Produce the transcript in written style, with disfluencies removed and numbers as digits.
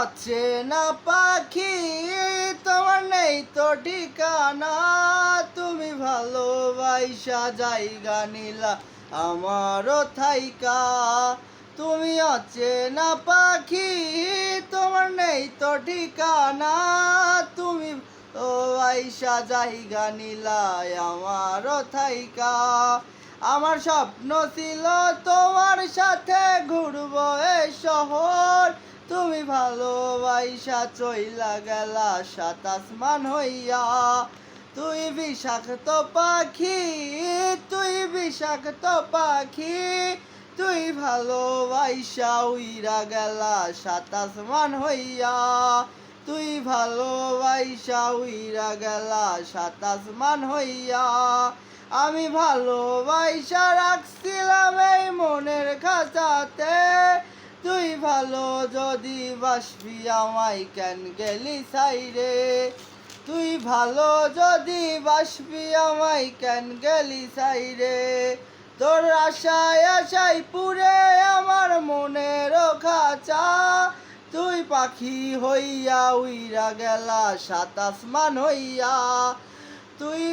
অচেনা পাখি, তোমার নেই তো ঠিকানা। তুমি ভালোবাসা জায়গা নিলা আমারও থাইকা। তুমি অচেনা পাখি, তোমার নেই তো ঠিকানা। তুমি ভালোবাসা জায়গা নিলা আমারও থাইকা। আমার স্বপ্ন ছিল তোমার সাথে ঘুরবো এ শহর। তুমি ভালোবাসা চইলা গেলা সাত আসমান হইয়া। তুই বিষাক্ত পাখি, তুই বিষাক্ত পাখি। তুই ভালোবাসা উইরা গেলা সাত আসমান হইয়া। তুই ভালোবাসা উইরা গেলা সাত আসমান হইয়া। আমি ভালোবাসা রাখছিলাম এই মনের খাঁচাতে। তুই ভালো যদি বাসবি আমায় কেন গেলি সাইরে। তুই ভালো যদি বাসবি আমায় কেন গেলি সাইরে। তোর আশায় আশায় পুরে আমার মনের খাঁচা। তুই পাখি হইয়া উইরা গেলা সাত আসমান হইয়া। তুই